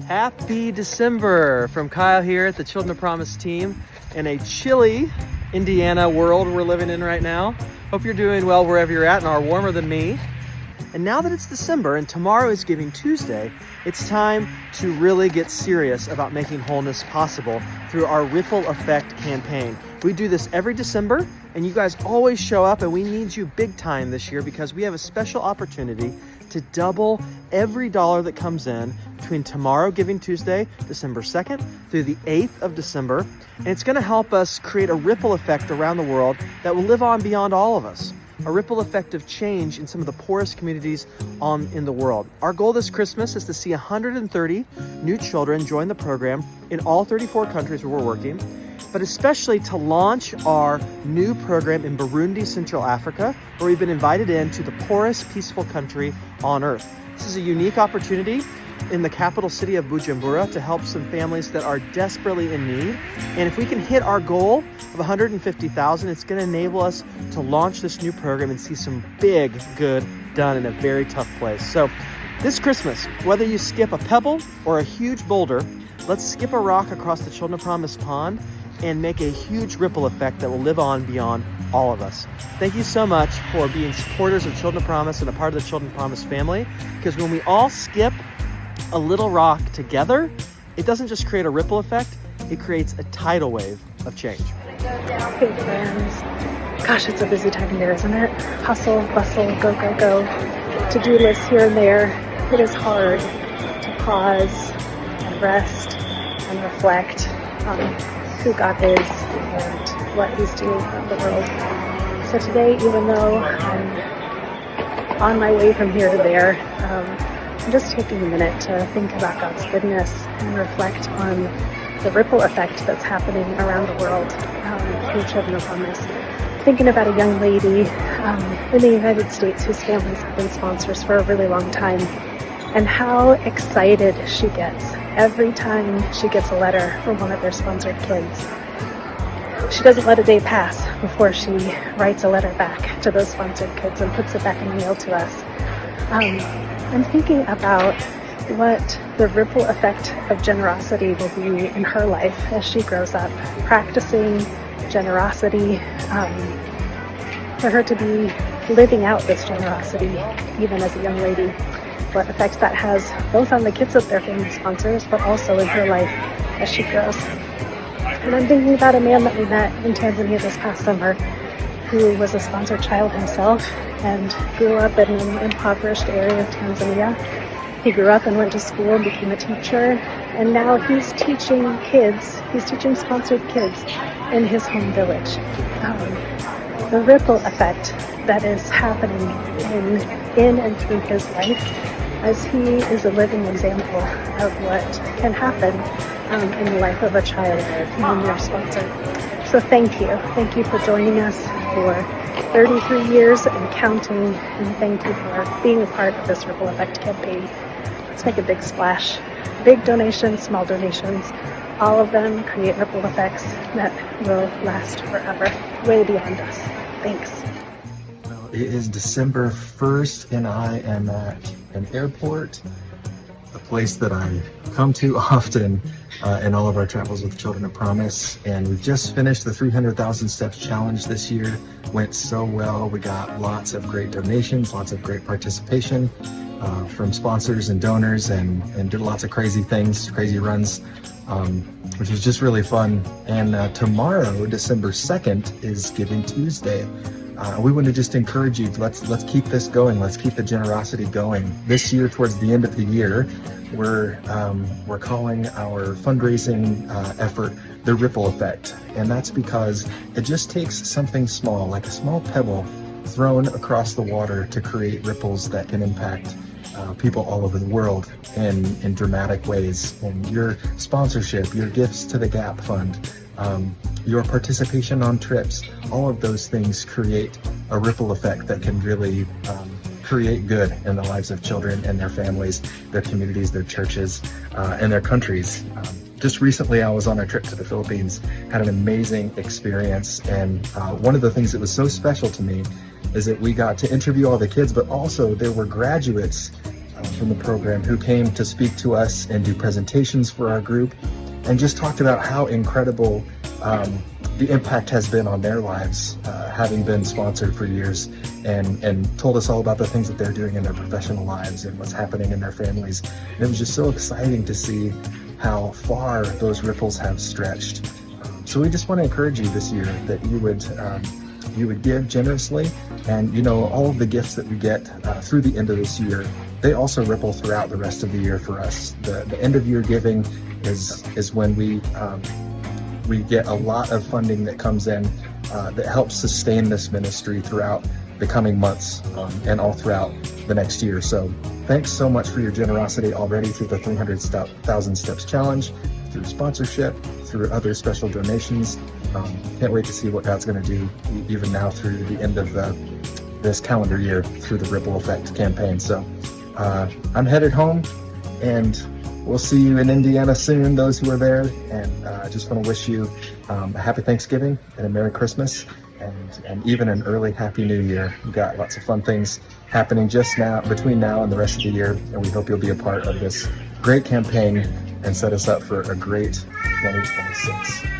Happy December from Kyle here at the Children of Promise team in a chilly Indiana world we're living in right now. Hope you're doing well wherever you're at and are warmer than me. And now that it's December and tomorrow is Giving Tuesday, it's time to really get serious about making wholeness possible through our Ripple Effect campaign. We do this every December and you guys always show up, and we need you big time this year because we have a special opportunity to double every dollar that comes in between tomorrow, Giving Tuesday, December 2nd, through the 8th of December. And it's gonna help us create a ripple effect around the world that will live on beyond all of us. A ripple effect of change in some of the poorest communities in the world. Our goal this Christmas is to see 130 new children join the program in all 34 countries where we're working, but especially to launch our new program in Burundi, Central Africa, where we've been invited into the poorest peaceful country on earth. This is a unique opportunity in the capital city of Bujumbura to help some families that are desperately in need. And if we can hit our goal of 150,000, it's going to enable us to launch this new program and see some big good done in a very tough place. So this Christmas, whether you skip a pebble or a huge boulder, let's skip a rock across the Children of Promise pond and make a huge ripple effect that will live on beyond all of us. Thank you so much for being supporters of Children of Promise and a part of the Children of Promise family, because when we all skip a little rock together, it doesn't just create a ripple effect, it creates a tidal wave of change. Hey friends, gosh, it's a busy time of year, isn't it? Hustle, bustle, go, go, go. To-do lists here and there. It is hard to pause and rest and reflect on who God is and what He's doing in the world. So today, even though I'm on my way from here to there, I'm just taking a minute to think about God's goodness and reflect on the ripple effect that's happening around the world through Children of Promise. Thinking about a young lady in the United States whose families have been sponsors for a really long time, and how excited she gets every time she gets a letter from one of their sponsored kids. She doesn't let a day pass before she writes a letter back to those sponsored kids and puts it back in the mail to us. I'm thinking about what the ripple effect of generosity will be in her life as she grows up, practicing generosity, for her to be living out this generosity even as a young lady. What effect that has both on the kids of their family sponsors, but also in her life as she grows. And I'm thinking about a man that we met in Tanzania this past summer, who was a sponsored child himself and grew up in an impoverished area of Tanzania. He grew up and went to school and became a teacher, and now he's teaching sponsored kids in his home village. The ripple effect that is happening in and through his life, as he is a living example of what can happen in the life of a child when they're sponsored. So thank you for joining us for 33 years and counting, and thank you for being a part of this Ripple Effect campaign. Let's make a big splash. Big donations, small donations, all of them create ripple effects that will last forever, way beyond us. Thanks. Well, it is December 1st and I am at an airport, a place that I come to often in all of our travels with Children of Promise. And we've just finished the 300,000 Steps Challenge this year. Went so well. We got lots of great donations, lots of great participation from sponsors and donors, and did lots of crazy things, crazy runs, which was just really fun. And tomorrow, December 2nd, is Giving Tuesday. We want to just encourage you, let's keep this going. Let's keep the generosity going. This year, towards the end of the year, we're calling our fundraising effort the Ripple Effect. And that's because it just takes something small, like a small pebble thrown across the water, to create ripples that can impact people all over the world in dramatic ways. And your sponsorship, your gifts to the Gap Fund, your participation on trips, all of those things create a ripple effect that can really create good in the lives of children and their families, their communities, their churches, and their countries. Just recently, I was on a trip to the Philippines, had an amazing experience, and one of the things that was so special to me is that we got to interview all the kids, but also there were graduates from the program who came to speak to us and do presentations for our group, and just talked about how incredible the impact has been on their lives, having been sponsored for years, and told us all about the things that they're doing in their professional lives and what's happening in their families. And it was just so exciting to see how far those ripples have stretched. So we just want to encourage you this year that you would give generously, and you know, all of the gifts that we get through the end of this year, they also ripple throughout the rest of the year for us. The end of year giving is when we get a lot of funding that comes in that helps sustain this ministry throughout the coming months and all throughout the next year. So thanks so much for your generosity already through the 300,000 Steps Challenge, through sponsorship, through other special donations. Can't wait to see what God's going to do even now through the end of this calendar year through the Ripple Effect campaign. So I'm headed home, and we'll see you in Indiana soon, those who are there. And I just want to wish you a happy Thanksgiving and a Merry Christmas, and even an early Happy New Year. We've got lots of fun things happening just now, between now and the rest of the year, and we hope you'll be a part of this great campaign and set us up for a great 2026.